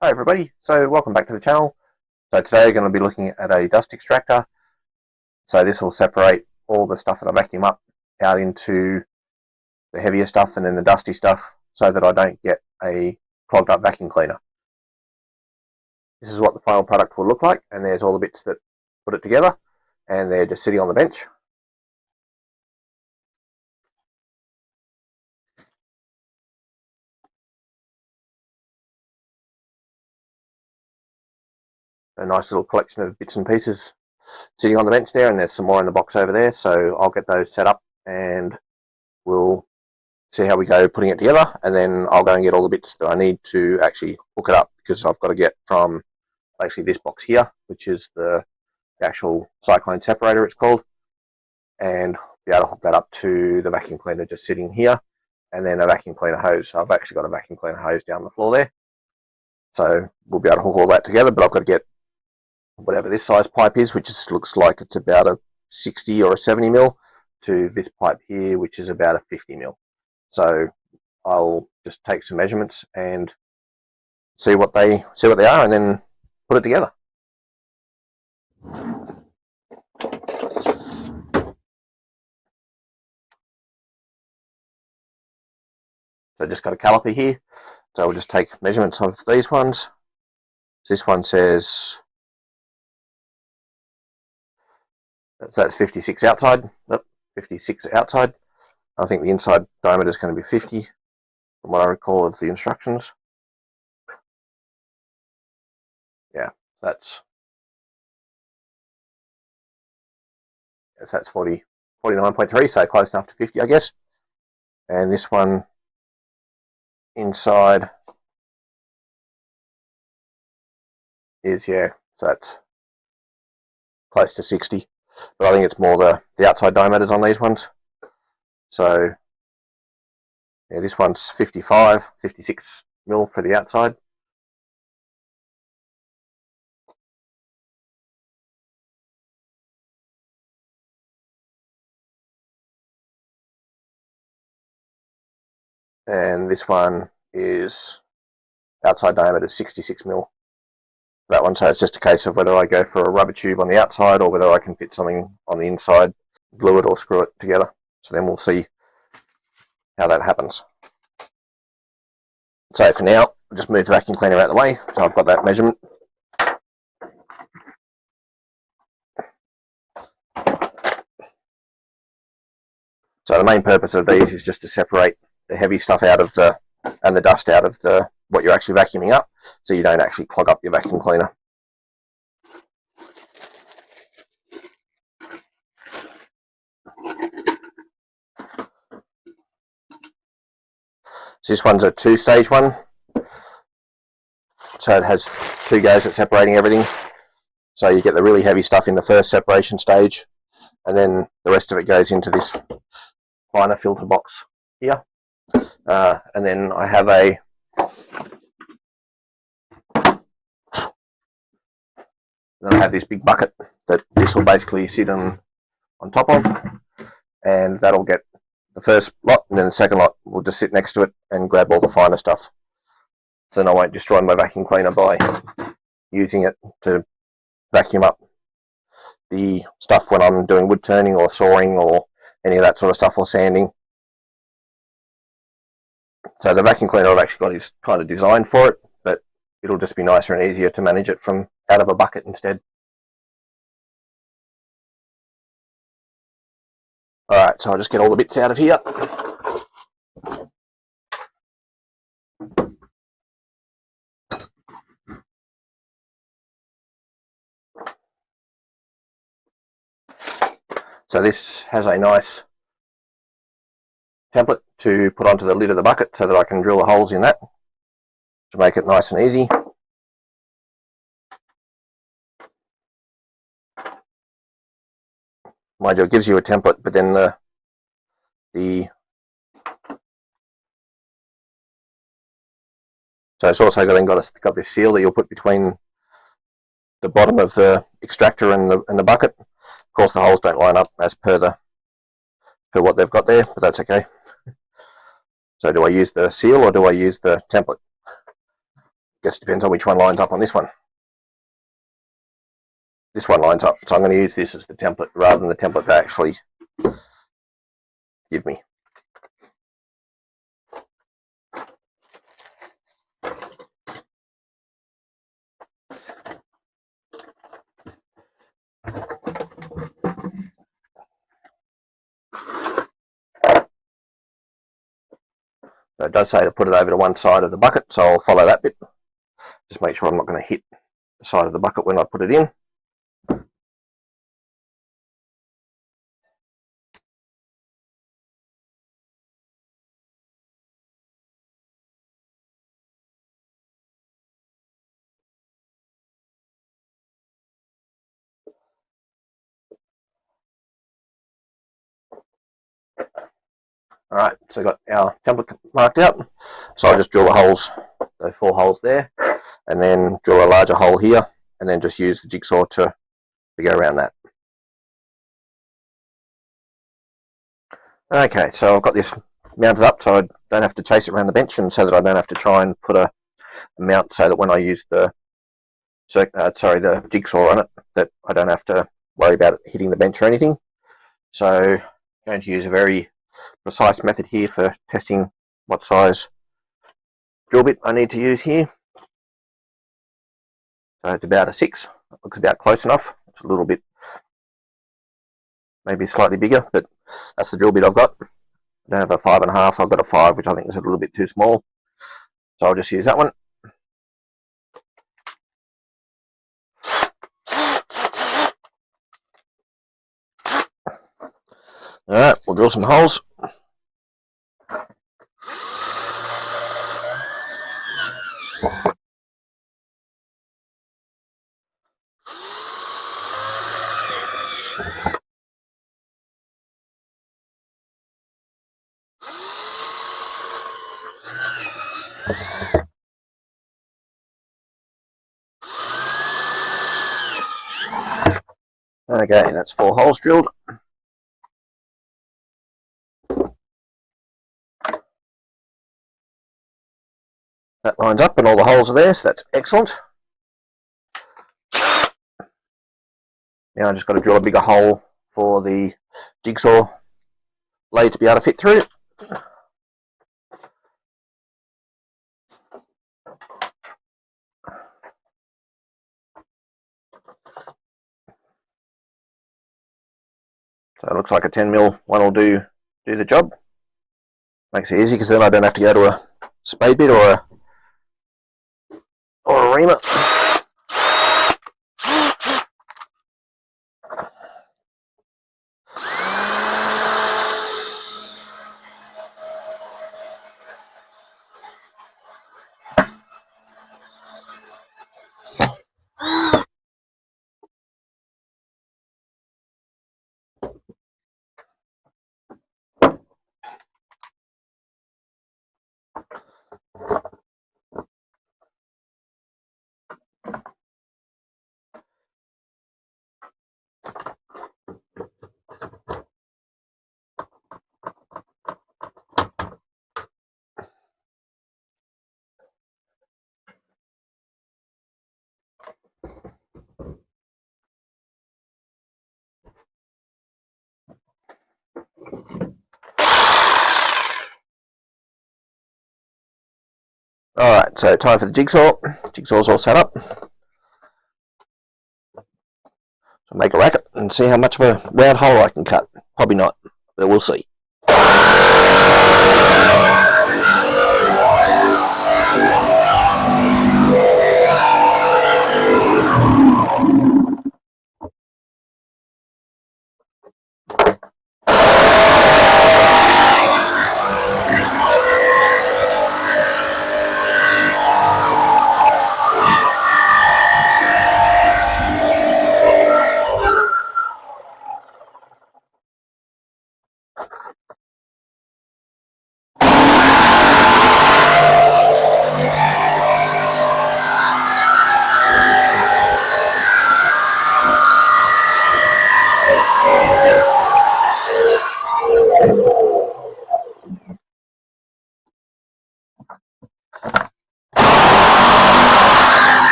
Hi everybody, so welcome back to the channel. So today we're going to be looking at a dust extractor. So this will separate all the stuff that I vacuum up out into the heavier stuff and then the dusty stuff so that I don't get a clogged up vacuum cleaner. This is what the final product will look like, and there's all the bits that put it together, and they're just sitting on the bench. A nice little collection of bits and pieces sitting on the bench there, and there's some more in the box over there, so I'll get those set up and we'll see how we go putting it together, and then I'll go and get all the bits that I need to actually hook it up, because I've got to get from basically this box here, which is the actual cyclone separator it's called, and be able to hook that up to the vacuum cleaner just sitting here, and then a vacuum cleaner hose. So I've actually got a vacuum cleaner hose down the floor there, so we'll be able to hook all that together, but I've got to get whatever this size pipe is, which just looks like it's about a 60 or a 70 mil, to this pipe here, which is about a 50 mil. So I'll just take some measurements and see what they are, and then put it together. So I just got a caliper here, so we'll just take measurements of these ones. This one says that's 56 outside. Nope, 56 outside. I think the inside diameter is going to be 50, from what I recall of the instructions. Yeah, that's 49.3, so close enough to 50, I guess. And this one inside is, yeah, so that's close to 60, but I think it's more the outside diameters on these ones. So yeah, this one's 56 mil for the outside. And this one is outside diameter 66 mil. That one, so it's just a case of whether I go for a rubber tube on the outside or whether I can fit something on the inside, glue it or screw it together. So then we'll see how that happens. So for now, I'll just move the vacuum cleaner out of the way, so I've got that measurement. So the main purpose of these is just to separate the heavy stuff out of and the dust out of what you're actually vacuuming up, so you don't actually clog up your vacuum cleaner. So this one's a two-stage one, so it has two goes at separating everything. So you get the really heavy stuff in the first separation stage, and then the rest of it goes into this finer filter box here. And then I have this big bucket that this will basically sit on top of, and that'll get the first lot, and then the second lot will just sit next to it and grab all the finer stuff. So then I won't destroy my vacuum cleaner by using it to vacuum up the stuff when I'm doing wood turning or sawing or any of that sort of stuff, or sanding. So the vacuum cleaner I've actually got is kind of designed for it, but it'll just be nicer and easier to manage it from out of a bucket instead. Alright, so I'll just get all the bits out of here. So this has a nice template to put onto the lid of the bucket so that I can drill the holes in that to make it nice and easy. Mind you, it gives you a template, but then so it's also then got this seal that you'll put between the bottom of the extractor and the bucket. Of course, the holes don't line up as per what they've got there, but that's okay. So do I use the seal or do I use the template? guess it depends on which one lines up on this one. This one lines up, so I'm going to use this as the template rather than the template they actually give me. So it does say to put it over to one side of the bucket, so I'll follow that bit. Just make sure I'm not going to hit the side of the bucket when I put it in. Alright, so got our template marked out. So I'll just drill the holes, those 4 holes there, and then drill a larger hole here, and then just use the jigsaw to go around that. Okay, so I've got this mounted up so I don't have to chase it around the bench, and so that I don't have to try and put a mount so that when I use the jigsaw on it, that I don't have to worry about it hitting the bench or anything. So I'm going to use a very precise method here for testing what size drill bit I need to use here. So it's about a 6. It looks about close enough. It's a little bit, maybe slightly bigger, but that's the drill bit I've got. I don't have a 5.5. I've got a 5, which I think is a little bit too small. So I'll just use that one. Alright, we'll drill some holes. Okay, that's 4 holes drilled. That lines up and all the holes are there, so that's excellent. Now I just got to drill a bigger hole for the jigsaw blade to be able to fit through. So it looks like a 10mm one will do the job. Makes it easy because then I don't have to go to a spade bit or a reamer. Alright, so time for the jigsaw. Jigsaw's all set up. So make a racket and see how much of a round hole I can cut. Probably not, but we'll see.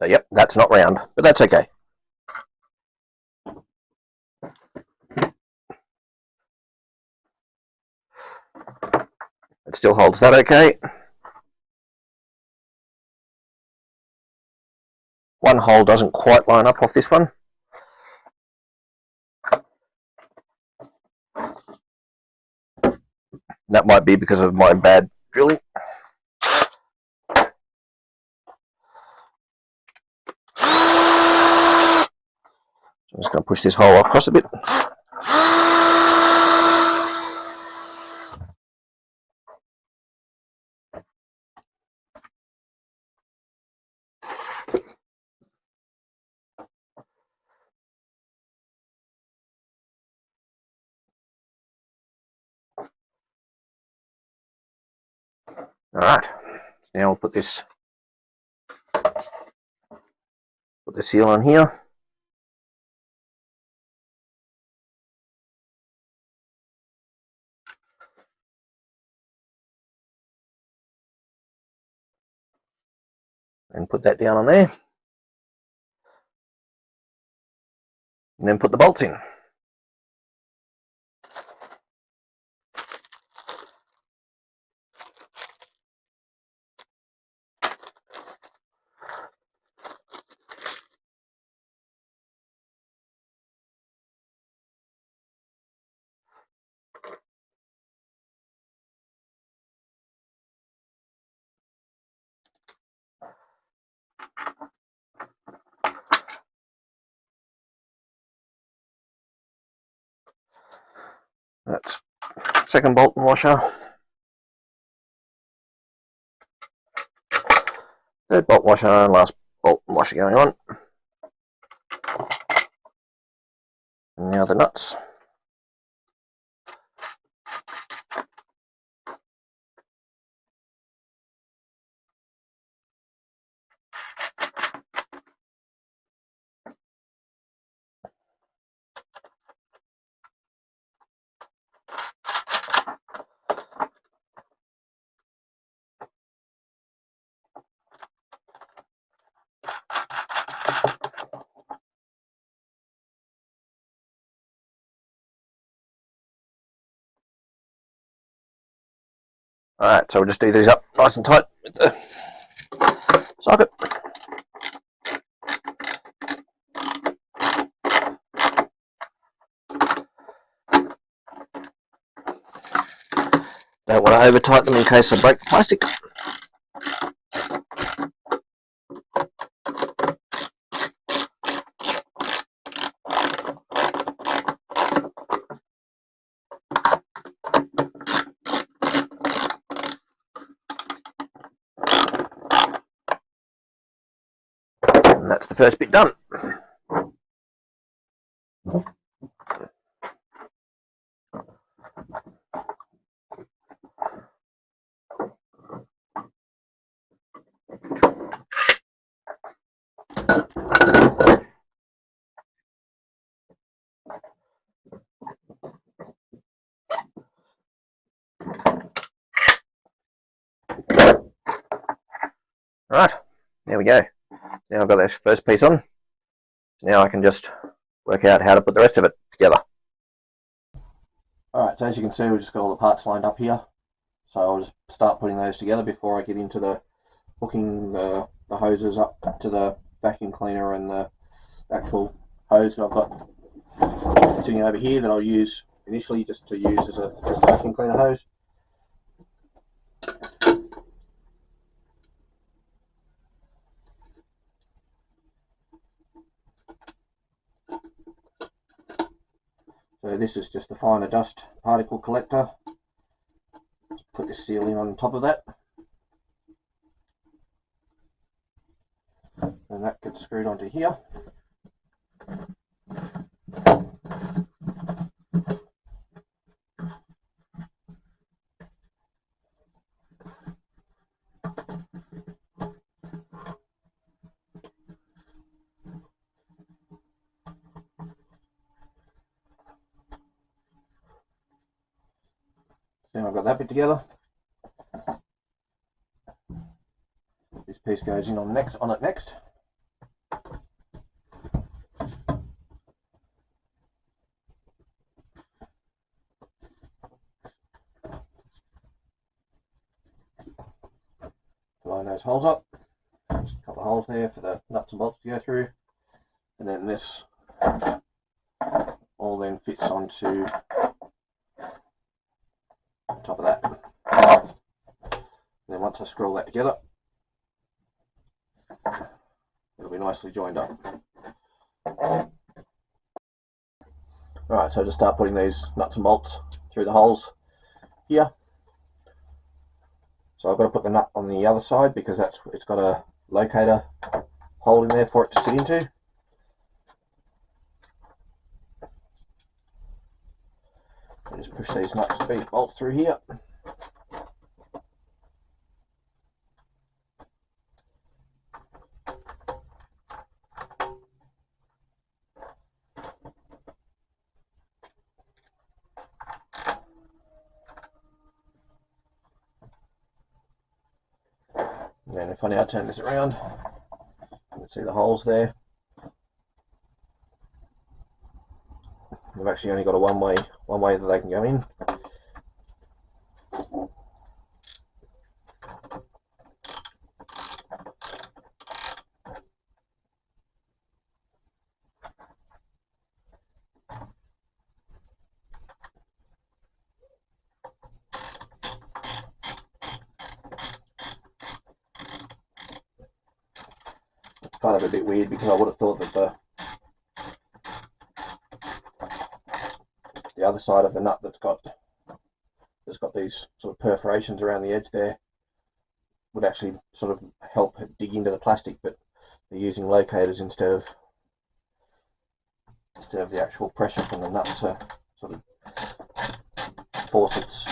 So yep, that's not round, but that's okay. It still holds that okay. One hole doesn't quite line up off this one. That might be because of my bad drilling. I'm just going to push this hole across a bit. Alright, now we'll put the seal on here. And put that down on there. And then put the bolts in. That's second bolt and washer. Third bolt washer and last bolt and washer going on. And now the nuts. Alright, so we'll just do these up nice and tight with the socket. Don't want to over tighten them in case I break the plastic. And that's the first bit done. Right, there we go. Now I've got that first piece on. Now I can just work out how to put the rest of it together. Alright, so as you can see, we've just got all the parts lined up here. So I'll just start putting those together before I get into the hooking the hoses up to the vacuum cleaner and the actual hose that I've got sitting over here that I'll use initially just to use as a vacuum cleaner hose. So this is just the finer dust particle collector. Just put the seal in on top of that. And that gets screwed onto here. Now I've got that bit together. This piece goes in on it next. line those holes up. Just a couple of holes there for the nuts and bolts to go through, and then this all then fits onto the top of that. And then once I screw all that together, it'll be nicely joined up. Alright, so just start putting these nuts and bolts through the holes here. So I've got to put the nut on the other side because it's got a locator hole in there for it to sit into. And just push these nuts and bolts through here. And then if I now turn this around, you can see the holes there. They've actually only got a one way that they can go in. Kind of a bit weird because I would have thought that the other side of the nut that's got these sort of perforations around the edge there would actually sort of help dig into the plastic, but they're using locators instead of the actual pressure from the nut to sort of force its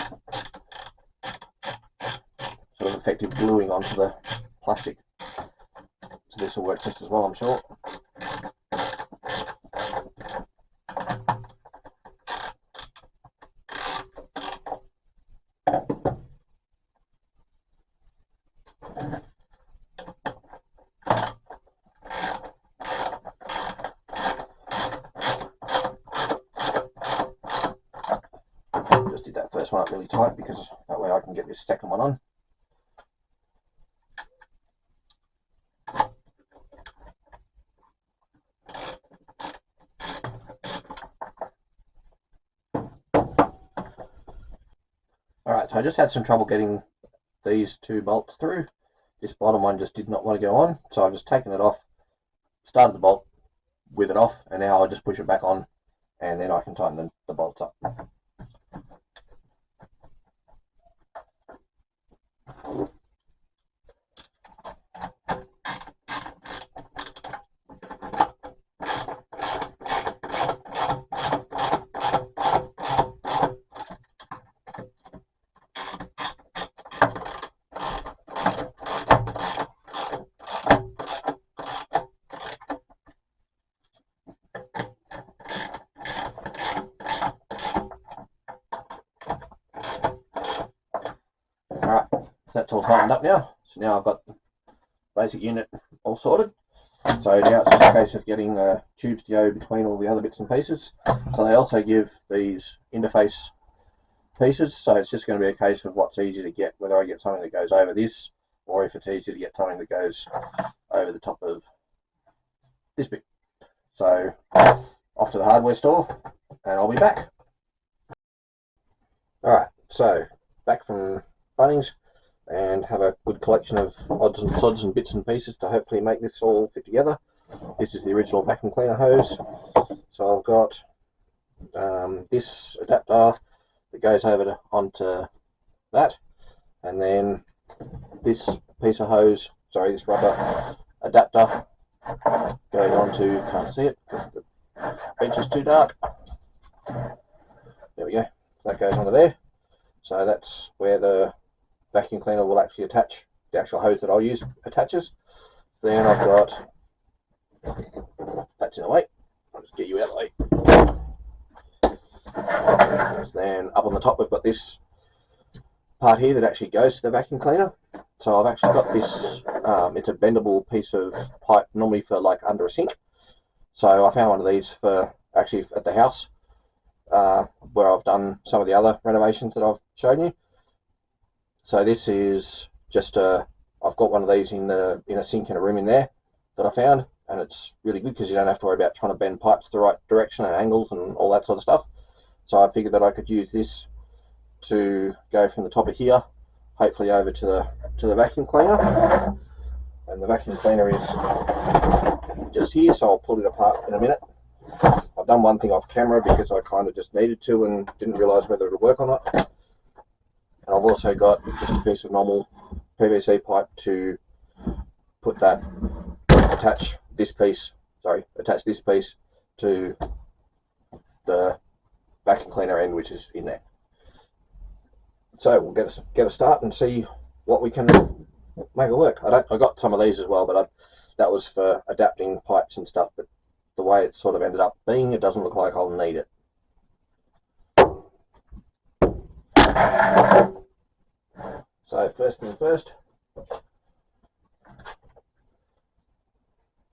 sort of effective gluing onto the plastic. So this will work just as well, I'm sure. Just did that first one up really tight because that way I can get this second one on. Alright, so I just had some trouble getting these two bolts through. This bottom one just did not want to go on, so I've just taken it off, started the bolt with it off, and now I just push it back on, and then I can tighten the bolts up. Alright, so that's all tightened up now. So now I've got the basic unit all sorted. So now it's just a case of getting tubes to go between all the other bits and pieces. So they also give these interface pieces, so it's just going to be a case of what's easier to get, whether I get something that goes over this, or if it's easier to get something that goes over the top of this bit. So off to the hardware store, and I'll be back. Alright, so back from Bunnings, and have a good collection of odds and sods and bits and pieces to hopefully make this all fit together. This is the original vacuum cleaner hose. So I've got this adapter that goes over onto that, and then this piece of hose, sorry, this rubber adapter going onto, can't see it because the bench is too dark. There we go. So that goes onto there. So that's where the vacuum cleaner will actually attach. The actual hose that I'll use attaches. Then I've got, that's in the way, I'll just get you out of the way. So then up on the top we've got this part here that actually goes to the vacuum cleaner. So I've actually got this, it's a bendable piece of pipe, normally for like under a sink. So I found one of these for actually at the house where I've done some of the other renovations that I've shown you. So this is just a I've got one of these in a sink in a room in there that I found, and it's really good because you don't have to worry about trying to bend pipes the right direction and angles and all that sort of stuff. So I figured that I could use this to go from the top of here, hopefully over to the vacuum cleaner. And the vacuum cleaner is just here, so I'll pull it apart in a minute. I've done one thing off camera because I kind of just needed to and didn't realise whether it would work or not. And I've also got just a piece of normal PVC pipe to put that, attach this piece to the vacuum cleaner end, which is in there. So we'll get a start and see what we can make it work. I got some of these as well, but that was for adapting pipes and stuff. But the way it sort of ended up being, it doesn't look like I'll need it. So first thing first,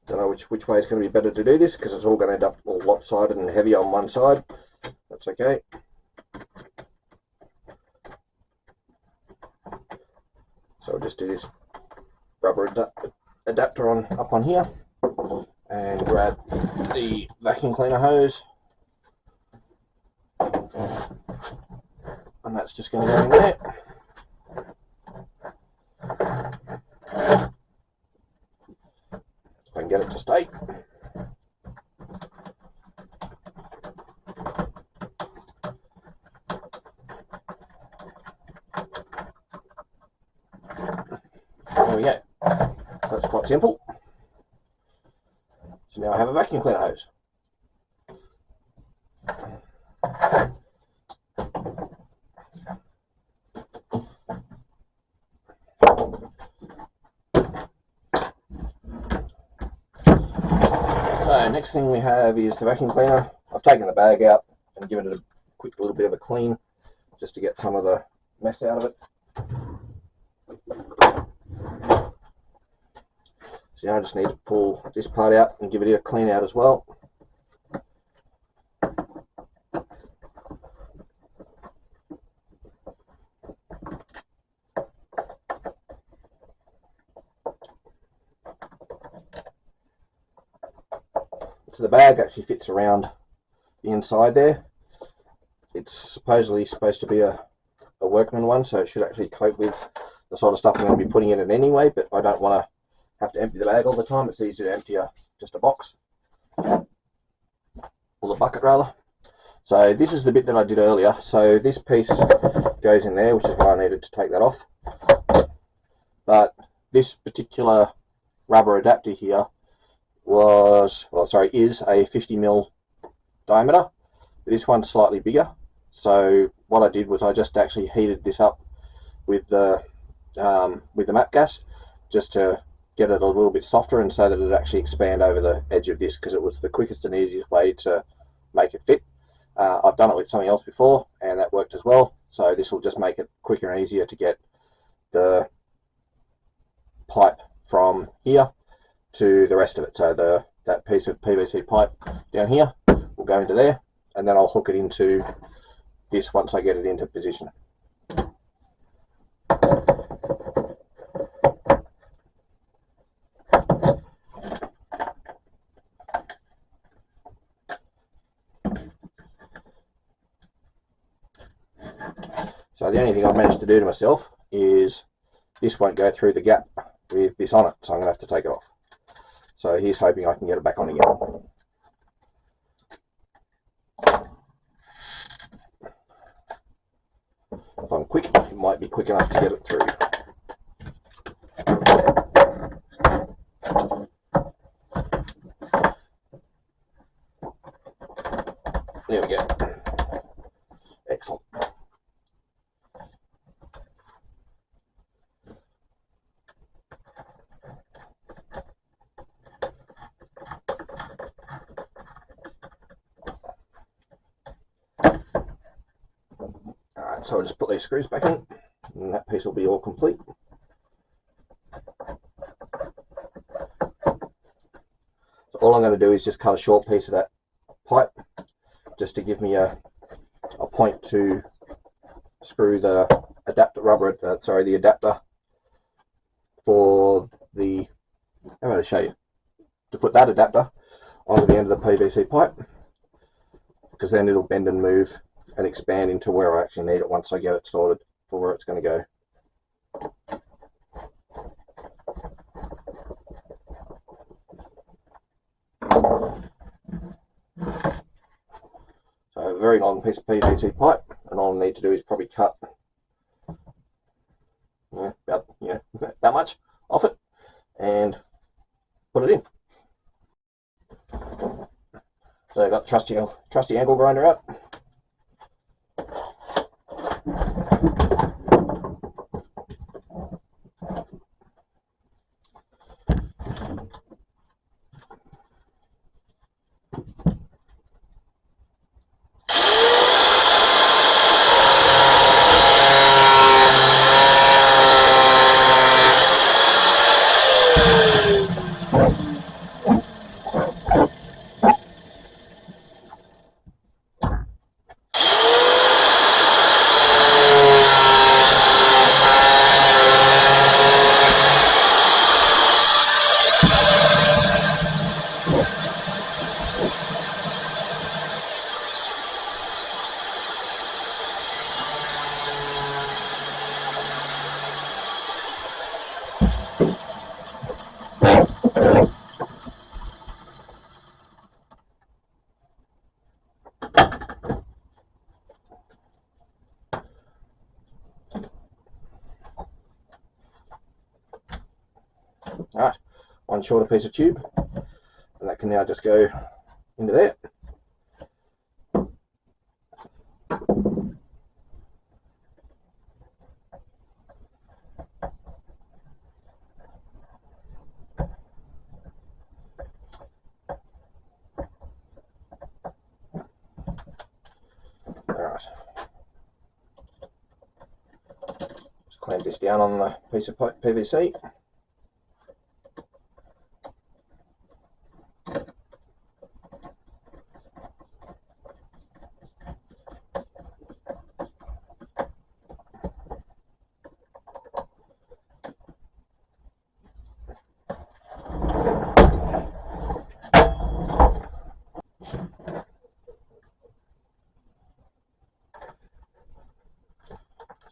don't know which way is going to be better to do this because it's all going to end up all lopsided and heavy on one side. That's okay. So we'll just do this rubber adapter up on here and grab the vacuum cleaner hose, and that's just going to go in there. I can get it to stay. There we go. That's quite simple. So now I have a vacuum cleaner hose. So next thing we have is the vacuum cleaner. I've taken the bag out and given it a quick little bit of a clean just to get some of the mess out of it. So now I just need to pull this part out and give it a clean out as well. So the bag actually fits around the inside there. It's supposedly supposed to be a workman one, so it should actually cope with the sort of stuff I'm going to be putting in it anyway, but I don't want to have to empty the bag all the time. It's easier to empty just a box, or the bucket rather. So this is the bit that I did earlier. So this piece goes in there, which is why I needed to take that off. But this particular rubber adapter here is a 50mm diameter. This one's slightly bigger. So what I did was I just actually heated this up with the MAP gas just to get it a little bit softer and so that it actually expand over the edge of this, because it was the quickest and easiest way to make it fit. I've done it with something else before and that worked as well, so this will just make it quicker and easier to get the pipe from here to the rest of it. So that piece of PVC pipe down here will go into there, and then I'll hook it into this once I get it into position. So the only thing I've managed to do to myself is this won't go through the gap with this on it, so I'm going to have to take it off. So he's hoping I can get it back on again. If I'm quick, it might be quick enough to get it through. There we go. Excellent. Alright, so I'll just put these screws back in, and that piece will be all complete. So all I'm going to do is just cut a short piece of that pipe, just to give me a point to screw the adapter for the, I'm going to show you, to put that adapter onto the end of the PVC pipe, because then it'll bend and move and expand into where I actually need it once I get it sorted for where it's going to go. So a very long piece of PVC pipe, and all I need to do is probably cut about much off it and put it in. So I've got the trusty angle grinder out. Alright, one shorter piece of tube, and that can now just go into there. Alright, just clamp this down on the piece of PVC.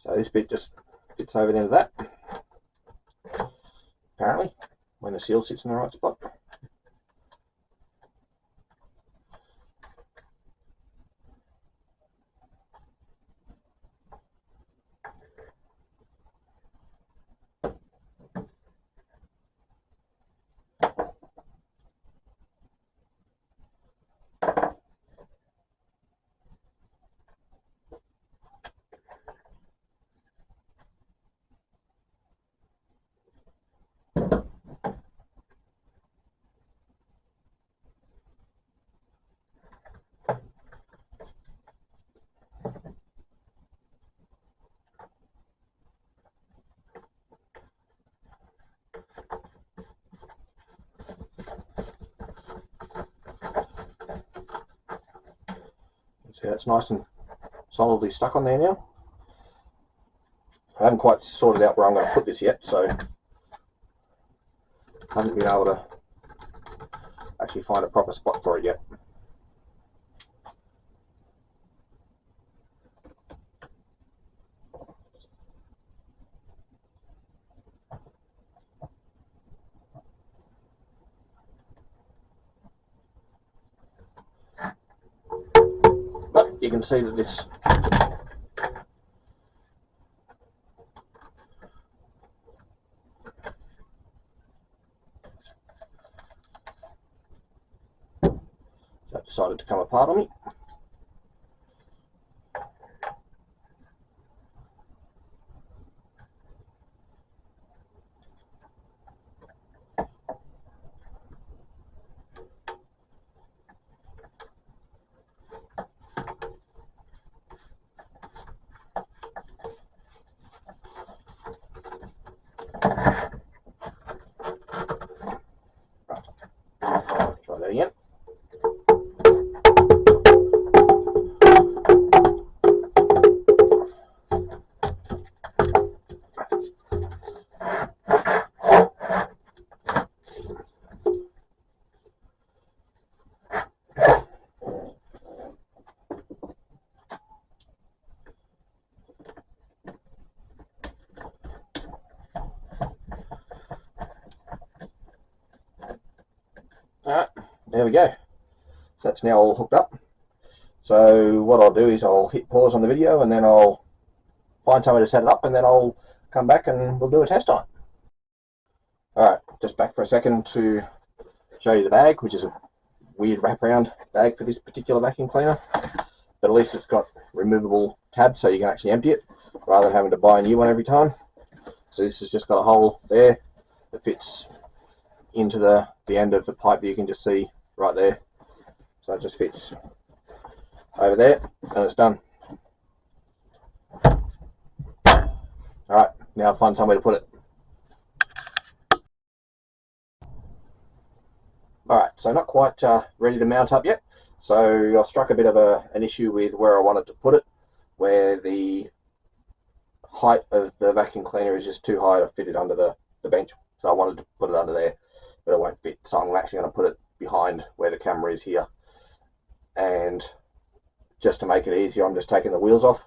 So this bit just fits over the end of that, apparently, when the seal sits in the right spot. See, that's nice and solidly stuck on there now. I haven't quite sorted out where I'm going to put this yet, so I haven't been able to actually find a proper spot for it yet. But you can see that this decided to come apart on me. Try that again. there we go. So that's now all hooked up. So what I'll do is I'll hit pause on the video and then I'll find somewhere to set it up, and then I'll come back and we'll do a test on it. Alright, just back for a second to show you the bag, which is a weird wraparound bag for this particular vacuum cleaner. But at least it's got removable tabs so you can actually empty it rather than having to buy a new one every time. So this has just got a hole there that fits into the end of the pipe that you can just see right there. So it just fits over there and it's done. Alright, now find somewhere to put it. Alright, so not quite ready to mount up yet. So I struck a bit of an issue with where I wanted to put it, where the height of the vacuum cleaner is just too high to fit it under the bench. So I wanted to put it under there, but it won't fit. So I'm actually going to put it behind where the camera is here. And just to make it easier, I'm just taking the wheels off.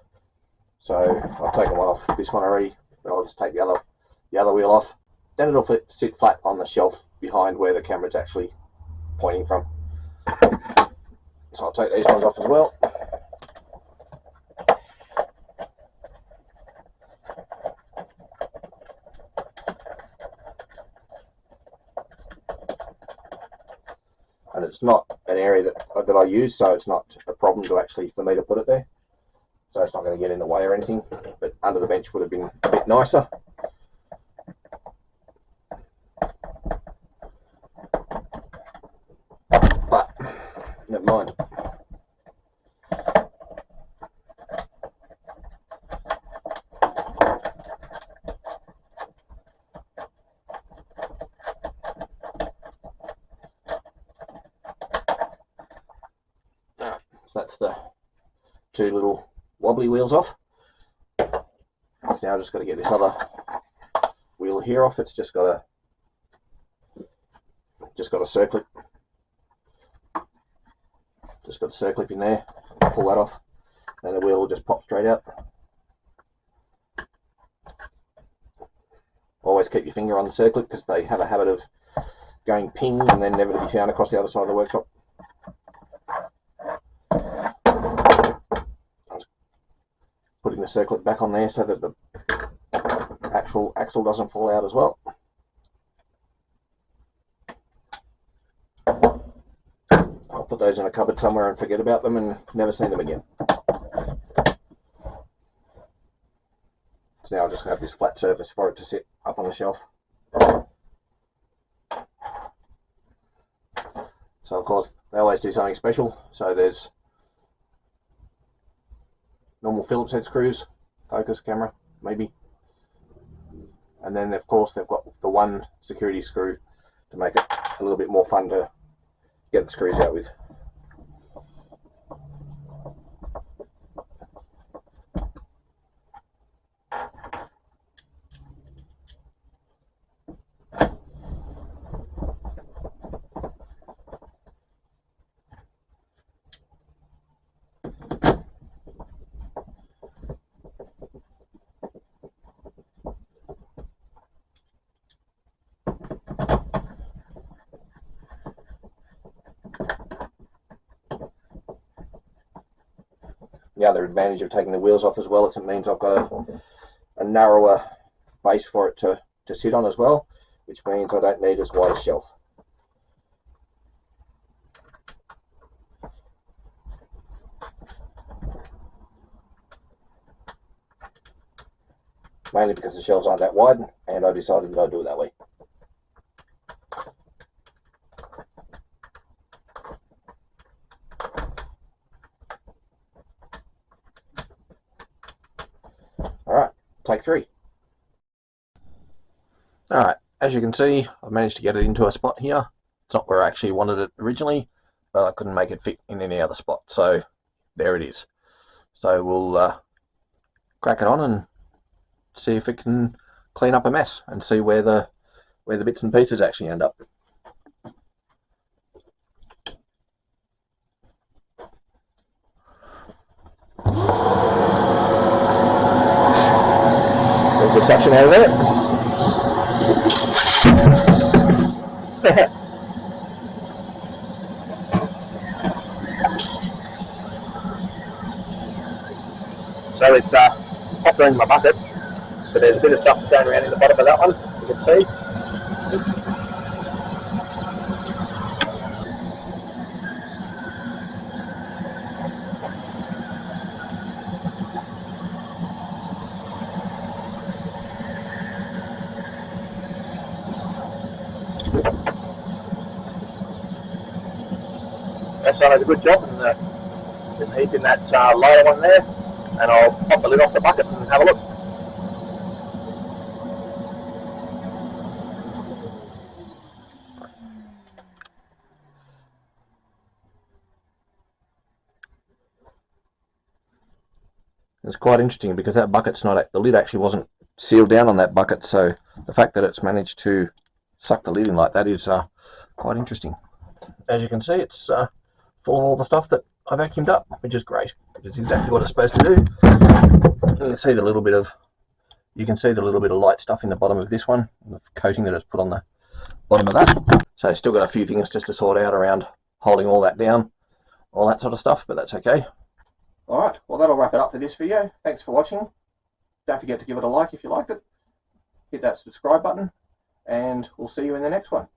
So I've taken one off this one already, but I'll just take the other wheel off. Then it'll sit flat on the shelf behind where the camera's actually pointing from. So I'll take these ones off as well. And it's not an area that I use, so it's not a problem for me to put it there. So it's not going to get in the way or anything, but under the bench would have been a bit nicer. But never mind. So that's the two little wobbly wheels off. So now I've just got to get this other wheel here off. It's just got a circlip. Just got a circlip in there. Pull that off, and the wheel will just pop straight out. Always keep your finger on the circlip because they have a habit of going ping and then never to be found across the other side of the workshop. Putting the circlip back on there so that the actual axle doesn't fall out as well. I'll put those in a cupboard somewhere and forget about them and never see them again. So now I'm just going to have this flat surface for it to sit up on the shelf. So of course they always do something special. So there's normal Phillips head screws, focus, camera, maybe. And then of course they've got the one security screw to make it a little bit more fun to get the screws out with. The other advantage of taking the wheels off as well is it means I've got a narrower base for it to sit on as well, which means I don't need as wide a shelf. Mainly because the shelves aren't that wide, and I decided that I'd do it that way. Alright, take 3. Alright, as you can see, I've managed to get it into a spot here. It's not where I actually wanted it originally, but I couldn't make it fit in any other spot, so there it is. So we'll crack it on and see if it can clean up a mess and see where the bits and pieces actually end up. There's the suction out of there. so it's popped around my bucket, but there's a bit of stuff going around in the bottom of that one, you can see. That side does a good job, and heaping that lower one there, and I'll pop the lid off the bucket and have a look. It's quite interesting because that bucket's not, the lid actually wasn't sealed down on that bucket, so the fact that it's managed to suck the lid in like that is quite interesting. As you can see, it's full of all the stuff that I vacuumed up, which is great. It's exactly what it's supposed to do. You can see the little bit of light stuff in the bottom of this one, the coating that it's put on the bottom of that. So still got a few things just to sort out around holding all that down, all that sort of stuff, but that's okay. Alright, well that'll wrap it up for this video. Thanks for watching. Don't forget to give it a like if you liked it. Hit that subscribe button, and we'll see you in the next one.